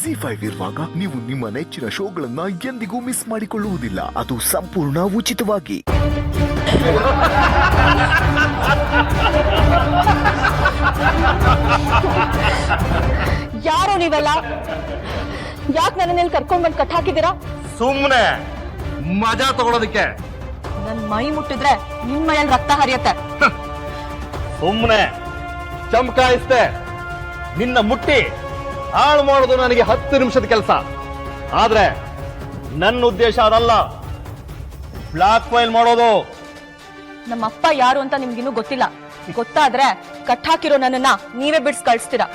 ZEE5 ಇರುವಾಗ ನೀವು ನಿಮ್ಮ ನೆಚ್ಚಿನ ಶೋಗಳನ್ನ ಎಂದಿಗೂ ಮಿಸ್ ಮಾಡಿಕೊಳ್ಳುವುದಿಲ್ಲ. ಅದು ಸಂಪೂರ್ಣ ಉಚಿತವಾಗಿ. ಯಾರು ನೀವೆಲ್ಲ? ಯಾಕೆ ನನ್ನಲ್ಲಿ ಕರ್ಕೊಂಡ್ ಬಂದು ಕಟ್ ಹಾಕಿದ್ದೀರಾ? ಸುಮ್ಮನೆ ಮಜಾ ತಗೊಳೋದಕ್ಕೆ. ನನ್ ಮೈ ಮುಟ್ಟಿದ್ರೆ ನಿಮ್ ಮೈಯಲ್ಲಿ ರಕ್ತ ಹರಿಯತ್ತೆ. ಸುಮ್ಮನೆ ಚಮಕಾಯಿಸ್ತೆ. ನಿನ್ನ ಮುಟ್ಟಿ ಹಾಳು ಮಾಡೋದು ನನಗೆ 10 ನಿಮಿಷದ ಕೆಲಸ. ಆದ್ರೆ ನನ್ನ ಉದ್ದೇಶ ಅದಲ್ಲ, ಬ್ಲಾಕ್ ಫೈಲ್ ಮಾಡೋದು. ನಮ್ಮಪ್ಪ ಯಾರು ಅಂತ ನಿಮ್ಗಿನ್ನೂ ಗೊತ್ತಿಲ್ಲ. ಗೊತ್ತಾದ್ರೆ ಕಟ್ ಹಾಕಿರೋ ನನ್ನನ್ನ ನೀವೇ ಬಿಡ್ಸ್ ಕಳಿಸ್ತೀರಾ.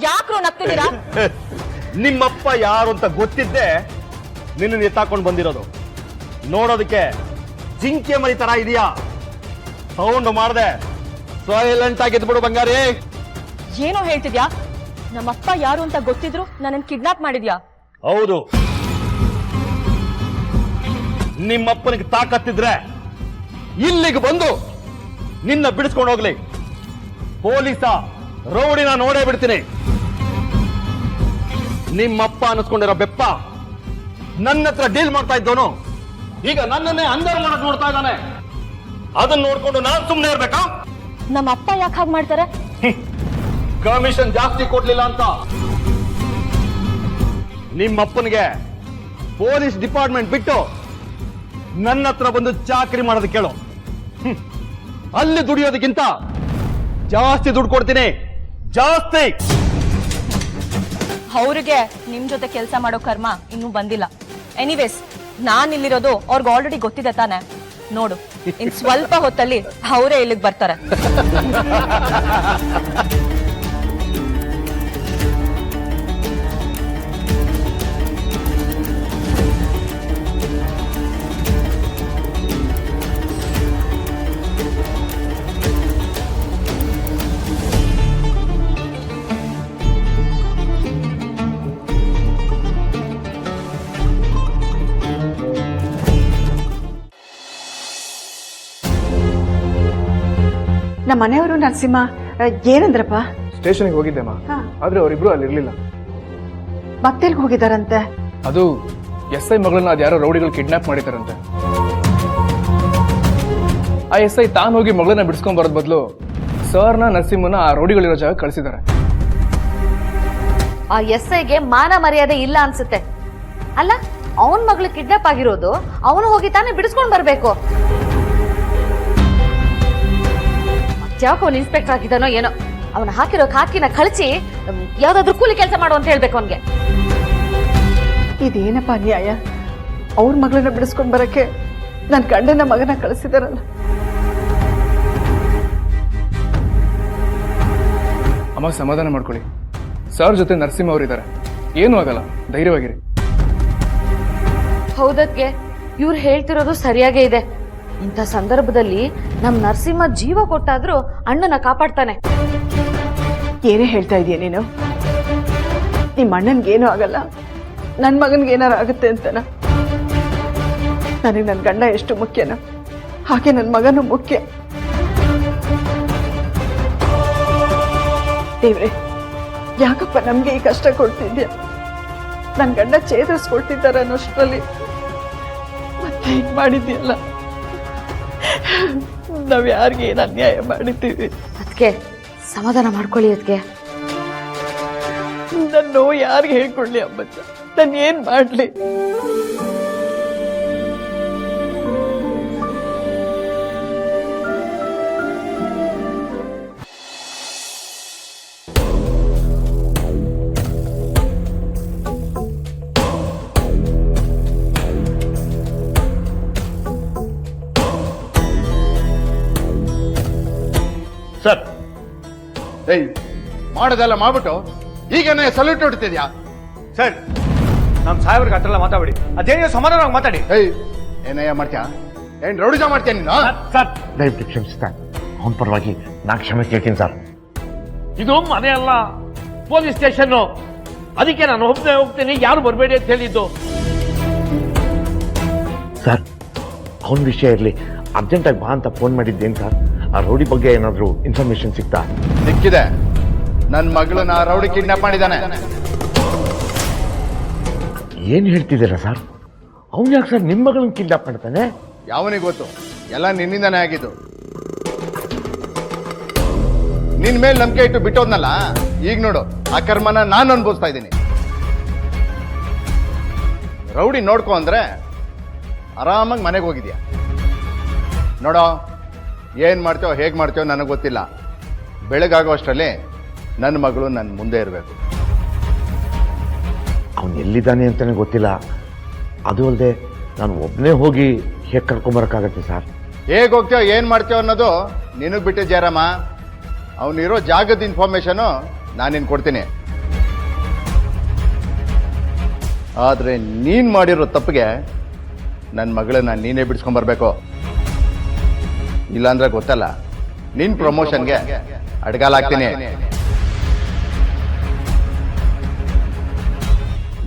ಯಾಕ್ರೋ ನಗ್ತಿದ್ದೀರಾ? ನಿಮ್ಮಪ್ಪ ಯಾರು ಅಂತ ಗೊತ್ತಿದ್ದೆ ನಿನ್ನ ಎತ್ತಾಕೊಂಡು ಬಂದಿರೋದು. ನೋಡೋದಕ್ಕೆ ಜಿಂಕೆ ಮರಿ ತರ ಇದೆಯಾ? ಸೌಂಡ್ ಮಾಡದೆ ಸೈಲೆಂಟ್ ಆಗಿದ್ಬಿಡು ಬಂಗಾರಿ. ಏನೋ ಹೇಳ್ತಿದ್ಯಾ? ನಮ್ಮಪ್ಪ ಯಾರು ಅಂತ ಗೊತ್ತಿದ್ರು ನನ್ನನ್ನು ಕಿಡ್ನಾಪ್ ಮಾಡಿದ್ಯಾ? ಹೌದು. ನಿಮ್ಮಪ್ಪನಿಗೆ ತಾಕತ್ತಿದ್ರೆ ಇಲ್ಲಿಗೆ ಬಂದು ನಿನ್ನ ಬಿಡಿಸ್ಕೊಂಡು ಹೋಗ್ಲಿ. ಪೊಲೀಸ ರೌಡಿನ ನೋಡೇ ಬಿಡ್ತೀನಿ. ನಿಮ್ಮಪ್ಪ ಅನ್ನಿಸ್ಕೊಂಡಿರೋ ಬೆಪ್ಪ ನನ್ನ ಹತ್ರ ಡೀಲ್ ಮಾಡ್ತಾ ಇದ್ದವನು ಈಗ ನನ್ನನ್ನೇ ಅಂದರ್ ಮಾಡಕ್ ನೋಡ್ತಾ ಇದ್ದಾನೆ. ಅದನ್ನ ನೋಡ್ಕೊಂಡು ನಾನು ಸುಮ್ಮನೆ ಇರ್ಬೇಕಾ? ನಮ್ಮಪ್ಪ ಯಾಕೆ ಹಾಗೆ ಮಾಡ್ತಾರೆ? ಕಮಿಷನ್ ಜಾಸ್ತಿ ಕೊಡ್ಲಿಲ್ಲ ಅಂತ. ನಿಮ್ಮಪ್ಪನಿಗೆ ಪೊಲೀಸ್ ಡಿಪಾರ್ಟ್ಮೆಂಟ್ ಬಿಟ್ಟು ನನ್ನ ಹತ್ರ ಬಂದು ಚಾಕರಿ ಮಾಡೋದಕ್ಕೆ ಕೇಳು. ಅಲ್ಲಿ ದುಡಿಯೋದಕ್ಕಿಂತ ಜಾಸ್ತಿ ದುಡ್ಡು ಕೊಡ್ತೀನಿ, ಜಾಸ್ತಿ. ಅವ್ರಿಗೆ ನಿಮ್ ಜೊತೆ ಕೆಲಸ ಮಾಡೋ ಕರ್ಮ ಇನ್ನೂ ಬಂದಿಲ್ಲ. ಎನಿವೇಸ್, ನಾನ್ ಇಲ್ಲಿರೋದು ಅವ್ರಿಗೆ ಆಲ್ರೆಡಿ ಗೊತ್ತಿದೆ ತಾನೆ. ನೋಡು, ಇನ್ ಸ್ವಲ್ಪ ಹೊತ್ತಲ್ಲಿ ಅವರೇ ಇಲ್ಲಿಗೆ ಬರ್ತಾರೆ. ನಮ್ಮ ಮನೆಯವರು ನರಸಿಂಹ ಏನಂದ್ರಪ್ಪ? ಸ್ಟೇಷನ್ಗೆ ಹೋಗಿದ್ದೆಮ್ಮ, ಆದ್ರೆ ಅವರಿಬ್ರು ಅಲ್ಲಿ ಇರ್ಲಿಲ್ಲ. ಮತ್ತೆಲ್ಗೆ ಹೋಗಿದಾರಂತೆ? ಅದು SI ಮಗಳನ್ನ ಅದ್ಯಾರೋ ರೌಡಿಗಳು ಕಿಡ್ನಾಪ್ ಮಾಡಿದಾರಂತೆ. ಆ SI ತಾನು ಹೋಗಿ ಮಗಳನ್ನ ಬಿಡಿಸ್ಕೊಂಡ್ ಬರೋದ್ ಬದಲು ಸರ್ನ ನರಸಿಂಹನ ಆ ರೌಡಿಗಳಿರೋ ಜಾಗ ಕಳಿಸಿದ್ದಾರೆ. ಆ SIಗೆ ಮಾನ ಮರ್ಯಾದೆ ಇಲ್ಲ ಅನ್ಸುತ್ತೆ. ಅಲ್ಲ, ಅವನ್ ಮಗಳು ಕಿಡ್ನಾಪ್ ಆಗಿರೋದು, ಅವನು ಹೋಗಿ ತಾನೇ ಬಿಡಿಸ್ಕೊಂಡ್ ಬರ್ಬೇಕು. ಯಾಕೆ ಅವನು ಇನ್ಸ್ಪೆಕ್ಟರ್ ಆಗಿದ್ದಾನೋ ಏನೋ, ಅವನ ಹಾಕಿರೋ ಕಾಕಿನ ಕಳಿಸಿ ಯಾವ್ದಾದ್ರು ಕೂಲಿ ಕೆಲಸ ಮಾಡು ಅಂತ ಹೇಳ್ಬೇಕು ಅವನ್ಗೆ. ಇದೇನಪ್ಪ ಅನ್ಯಾಯ? ಅವ್ರ ಮಗಳನ್ನ ಬಿಡಿಸ್ಕೊಂಡ್ ಬರಕ್ಕೆ ನನ್ನ ಗಂಡನ ಮಗನ ಕಳಿಸಿದಾರಲ್ಲ. ಅಮ್ಮ ಸಮಾಧಾನ ಮಾಡ್ಕೊಳ್ಳಿ, ಸರ್ ಜೊತೆ ನರಸಿಂಹ ಅವರಿದ್ದಾರೆ, ಏನೂ ಆಗಲ್ಲ, ಧೈರ್ಯವಾಗಿರಿ. ಹೌದಕ್ಕೆ ಇವ್ರು ಹೇಳ್ತಿರೋದು ಸರಿಯಾಗೇ ಇದೆ. ಇಂಥ ಸಂದರ್ಭದಲ್ಲಿ ನಮ್ ನರಸಿಂಹ ಜೀವ ಕೊಟ್ಟಾದ್ರೂ ಅಣ್ಣನ ಕಾಪಾಡ್ತಾನೆ. ಏನೇ ಹೇಳ್ತಾ ಇದೀಯ ನೀನು? ನಿಮ್ಮ ಅಣ್ಣನ್ಗೇನೂ ಆಗಲ್ಲ, ನನ್ನ ಮಗನ್ಗೆ ಏನಾರು ಆಗುತ್ತೆ ಅಂತನ? ನನಗೆ ನನ್ನ ಗಂಡ ಎಷ್ಟು ಮುಖ್ಯನ, ಹಾಗೆ ನನ್ನ ಮಗನೂ ಮುಖ್ಯ. ದೇವ್ರೆ, ಯಾಕಪ್ಪ ನಮ್ಗೆ ಈ ಕಷ್ಟ ಕೊಡ್ತಿದ್ಯಾ? ನನ್ನ ಗಂಡ ಚೇತರಿಸ್ಕೊಳ್ತಿದ್ದಾರೆ ಅನ್ನೋಷ್ಟರಲ್ಲಿ ಮತ್ತೆ ಹಿಂಗ್ ಮಾಡಿದ್ಯಲ್ಲ. ನಾವ್ ಯಾರಿಗೆ ಏನ್ ಅನ್ಯಾಯ ಮಾಡಿದ್ದೀವಿ? ಅದಕ್ಕೆ ಸಮಾಧಾನ ಮಾಡ್ಕೊಳ್ಳಿ. ಅದಕ್ಕೆ ನನ್ನ ನೋವು ಯಾರಿಗೆ ಹೇಳ್ಕೊಳ್ಳಿ ಅಮ್ಮಚ್ಚ? ನಾನು ಏನ್ ಮಾಡ್ಲಿ? ಸರ್, ಮಾಡೋದೆಲ್ಲ ಮಾಡ್ಬಿಟ್ಟು ಈಗನೇ ಸಲ್ಯೂಟ್ ಹೊಡ್ತಿದ್ಯಾ? ಸರ್, ನಮ್ಮ ಸಾಹೇಬ್ರಿಗೆ ಹತ್ರ ಮಾತಾಡಿ, ಅದೇನೋ ಸಮಾಧಾನವಾಗಿ ಮಾತಾಡಿ. ಏನಯ್ಯ ಮಾಡ್ತೀಯಾ? ಏನ್ ರೌಡಿಜ ಮಾಡ್ತೀಯ ನೀನು? ಸರ್, ದಯವಿಟ್ಟು ಕ್ಷಮಿಸ್ತಾ, ಅವನ ಪರವಾಗಿ ನಾ ಕ್ಷಮೆ ಕೇಳ್ತೀನಿ ಸರ್. ಇದು ಮನೆ ಅಲ್ಲ, ಪೊಲೀಸ್ ಸ್ಟೇಷನ್. ಅದಕ್ಕೆ ನಾನು ಒಬ್ಬನೇ ಹೋಗ್ತೀನಿ, ಯಾರು ಬರಬೇಡಿ ಅಂತ ಹೇಳಿದ್ದು. ಸರ್, ಅವನ ವಿಷಯ ಇರಲಿ, ಅರ್ಜೆಂಟಾಗಿ ಬಾ ಅಂತ ಫೋನ್ ಮಾಡಿದ್ದೇನು ಸರ್? ಆ ರೌಡಿ ಬಗ್ಗೆ ಏನಾದರೂ ಇನ್ಫಾರ್ಮೇಶನ್ ಸಿಗ್ತಾ? ಸಿಕ್ಕಿದೆ. ನನ್ನ ಮಗಳನ್ನ ಆ ರೌಡಿ ಕಿಡ್ನಾಪ್ ಮಾಡಿದ್ದಾನೆ. ಏನು ಹೇಳ್ತಿದ್ದೀರಾ ಸರ್? ಅವ್ನು ಯಾಕೆ ಸರ್ ನಿಮ್ಮ ಮಗಳನ್ನ ಕಿಡ್ನಾಪ್ ಮಾಡ್ತಾನೆ? ಯಾವನಿಗೆ ಗೊತ್ತು? ಎಲ್ಲ ನಿನ್ನಿಂದಾನೇ ಆಗಿದ್ದು. ನಿನ್ ಮೇಲೆ ನಂಬಿಕೆ ಇಟ್ಟು ಬಿಟ್ಟೋದ್ನಲ್ಲ, ಈಗ ನೋಡು ಆ ಕರ್ಮನ ನಾನು ಅನುಭವಿಸ್ತಾ ಇದ್ದೀನಿ. ರೌಡಿ ನೋಡ್ಕೊ ಅಂದ್ರೆ ಆರಾಮಾಗಿ ಮನೆಗೆ ಹೋಗಿದ್ಯಾ. ನೋಡೋ, ಏನ್ ಮಾಡ್ತೇವೋ ಹೇಗೆ ಮಾಡ್ತೇವೋ ನನಗೆ ಗೊತ್ತಿಲ್ಲ. ಬೆಳಗಾಗೋ ಅಷ್ಟರಲ್ಲಿ ನನ್ನ ಮಗಳು ನನ್ನ ಮುಂದೆ ಇರಬೇಕು. ಅವನು ಎಲ್ಲಿದ್ದಾನೆ ಅಂತಾನೆ ಗೊತ್ತಿಲ್ಲ. ಅದು ಅಲ್ಲದೆ ನಾನು ಒಬ್ಬನೇ ಹೋಗಿ ಹೇಗೆ ಕರ್ಕೊಂಬರಕ್ಕಾಗತ್ತೆ ಸರ್? ಹೇಗೆ ಹೋಗ್ತೇವೋ ಏನು ಮಾಡ್ತೇವೋ ಅನ್ನೋದು ನಿನಗೆ ಬಿಟ್ಟೆ ಜಯರಾಮ. ಅವನಿರೋ ಜಾಗದ ಇನ್ಫಾರ್ಮೇಶನು ನಾನು ನಿನ್ ಕೊಡ್ತೀನಿ. ಆದರೆ ನೀನು ಮಾಡಿರೋ ತಪ್ಪಿಗೆ ನನ್ನ ಮಗಳನ್ನ ನೀನೇ ಬಿಡಿಸ್ಕೊಂಬರ್ಬೇಕು. ಇಲ್ಲಾಂದ್ರೆ ಗೊತ್ತಲ್ಲ, ನಿನ್ನ ಪ್ರಮೋಷನ್ಗೆ ಅಡ್ಗಾಲಾಗ್ತೀನಿ.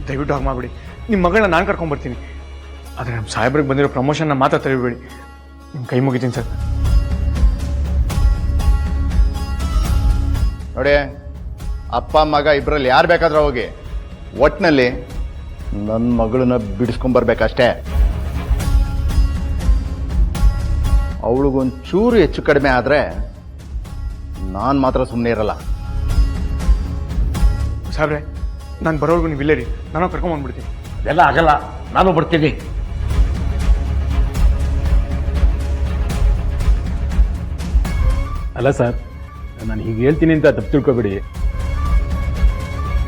ದಯವಿಟ್ಟು ಹಾಗೆ ಮಾಡ್ಬಿಡಿ. ನಿಮ್ಮ ಮಗಳನ್ನ ನಾನು ಕರ್ಕೊಂಡ್ಬರ್ತೀನಿ. ಆದರೆ ನಮ್ಮ ಸಾಹೇಬ್ರಿಗೆ ಬಂದಿರೋ ಪ್ರಮೋಷನ್ನ ಮಾತ್ರ ತರಿಬೇಡಿ. ನಿಮ್ಮ ಕೈ ಮುಗಿತೀನಿ ಸರ್. ನೋಡಿ, ಅಪ್ಪ ಮಗ ಇಬ್ಬರಲ್ಲಿ ಯಾರು ಬೇಕಾದ್ರೂ ಹೋಗಿ, ಒಟ್ಟಿನಲ್ಲಿ ನನ್ನ ಮಗಳನ್ನ ಬಿಡಿಸ್ಕೊಂಬರ್ಬೇಕಷ್ಟೇ. ಅವಳಿಗೊಂಚೂರು ಹೆಚ್ಚು ಕಡಿಮೆ ಆದರೆ ನಾನು ಮಾತ್ರ ಸುಮ್ಮನೆ ಇರಲ್ಲ. ಸಾಹೇಬ್ರೆ, ನಾನು ಬರೋರ್ಗು ನೀವು ಇಲ್ಲೇ ರೀ. ನಾನು ಕರ್ಕೊಂಬಂದ್ಬಿಡ್ತೀನಿ. ಅದೆಲ್ಲ ಆಗಲ್ಲ, ನಾನು ಬರ್ತೀನಿ. ಅಲ್ಲ ಸರ್, ನಾನು ಹೀಗೆ ಹೇಳ್ತೀನಿ ಅಂತ ತಪ್ಪು ತಿಳ್ಕೊಬೇಡಿ.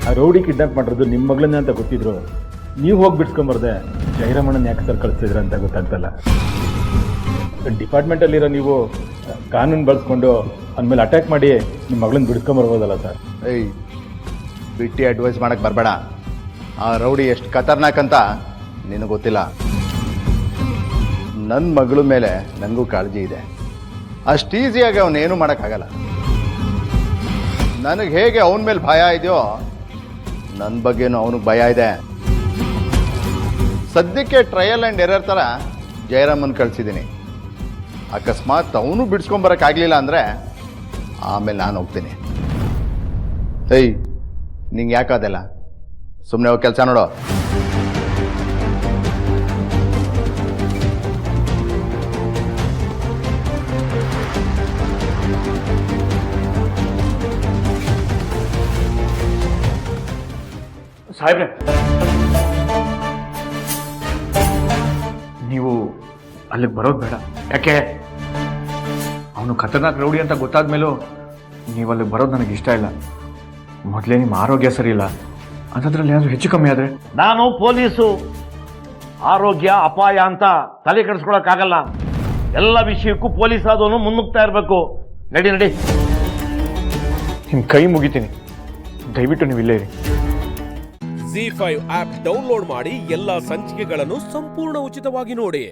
ಆ ರೌಡಿ ಕಿಡ್ನಾಪ್ ಮಾಡಿರೋದು ನಿಮ್ಮ ಮಗಳನ್ನ ಅಂತ ಗೊತ್ತಿದ್ರು ನೀವು ಹೋಗಿ ಬಿಡ್ಸ್ಕೊಂಬರ್ದೆ ಜಯರಾಮಣ್ಣನ ಯಾಕೆ ಸರ್ ಕಳಿಸ್ತಿದ್ರ ಅಂತ ಗೊತ್ತಾಗ್ತಲ್ಲ. ಡಿಪಾರ್ಟ್ಮೆಂಟಲ್ಲಿರೋ ನೀವು ಕಾನೂನು ಬಳಸ್ಕೊಂಡು ಅಂದಮೇಲೆ ಅಟ್ಯಾಕ್ ಮಾಡಿ ನಿಮ್ಮ ಮಗಳನ್ನ ಬಿಡಿಸ್ಕೊಂಬರ್ಬೋದಲ್ಲ ಸರ್? ಏಯ್, ಬಿಟ್ಟು ಅಡ್ವೈಸ್ ಮಾಡಕ್ಕೆ ಬರಬೇಡ. ಆ ರೌಡಿ ಎಷ್ಟು ಖತರ್ನಾಕ್ ಅಂತ ನಿನಗೆ ಗೊತ್ತಿಲ್ಲ. ನನ್ನ ಮಗಳ ಮೇಲೆ ನನಗೂ ಕಾಳಜಿ ಇದೆ. ಅಷ್ಟು ಈಸಿಯಾಗಿ ಅವನೇನು ಮಾಡೋಕ್ಕಾಗಲ್ಲ. ನನಗೆ ಹೇಗೆ ಅವನ ಮೇಲೆ ಭಯ ಇದೆಯೋ ನನ್ನ ಬಗ್ಗೆನೂ ಅವನಿಗೆ ಭಯ ಇದೆ. ಸದ್ಯಕ್ಕೆ ಟ್ರಯಲ್ ಆ್ಯಂಡ್ ಎರರ್ ಥರ ಜಯರಾಮನ್ ಕಳಿಸಿದ್ದೀನಿ. ಅಕಸ್ಮಾತ್ ಅವನು ಬಿಡಿಸ್ಕೊಂಬರೋಕ್ಕಾಗಲಿಲ್ಲ ಅಂದರೆ ಆಮೇಲೆ ನಾನು ಹೋಗ್ತೀನಿ. ಏಯ್, ನಿಂಗೆ ಯಾಕಾದೆಲ್ಲ? ಸುಮ್ಮನೆ ಹೋಗಿ ಕೆಲಸ ನೋಡೋ. ಸಾಹೇಬ್ರೆ, ನೀವು ಅಲ್ಲಿಗೆ ಬರೋದು ಬೇಡ. ಯಾಕೆ? ಅವನು ಖತರ್ನಾಕ್ ರೌಡಿ ಅಂತ ಗೊತ್ತಾದ ಮೇಲೂ ನೀವು ಅಲ್ಲಿಗೆ ಬರೋದು ನನಗೆ ಇಷ್ಟ ಇಲ್ಲ. ಮೊದಲೇ ನಿಮ್ಮ ಆರೋಗ್ಯ ಸರಿ ಇಲ್ಲ, ಅಂಥದ್ರಲ್ಲಿ ಏನಾದರೂ ಹೆಚ್ಚು ಕಮ್ಮಿ ಆದರೆ? ನಾನು ಪೊಲೀಸು, ಆರೋಗ್ಯ ಅಪಾಯ ಅಂತ ತಲೆ ಕೆಡಿಸ್ಕೊಳಕ್ಕಾಗಲ್ಲ. ಎಲ್ಲ ವಿಷಯಕ್ಕೂ ಪೊಲೀಸ್ ಆದವನು ಮುನ್ನುಗ್ತಾ ಇರಬೇಕು. ನಡಿ ನಡಿ. ನಿಮ್ಮ ಕೈ ಮುಗಿತೀನಿ, ದಯವಿಟ್ಟು ನೀವು ಇಲ್ಲೇ ಇರಿ. ZEE5 ಆಪ್ ಡೌನ್ಲೋಡ್ ಮಾಡಿ ಎಲ್ಲಾ ಸಂಚಿಕೆಗಳನ್ನು ಸಂಪೂರ್ಣ ಉಚಿತವಾಗಿ ನೋಡಿ.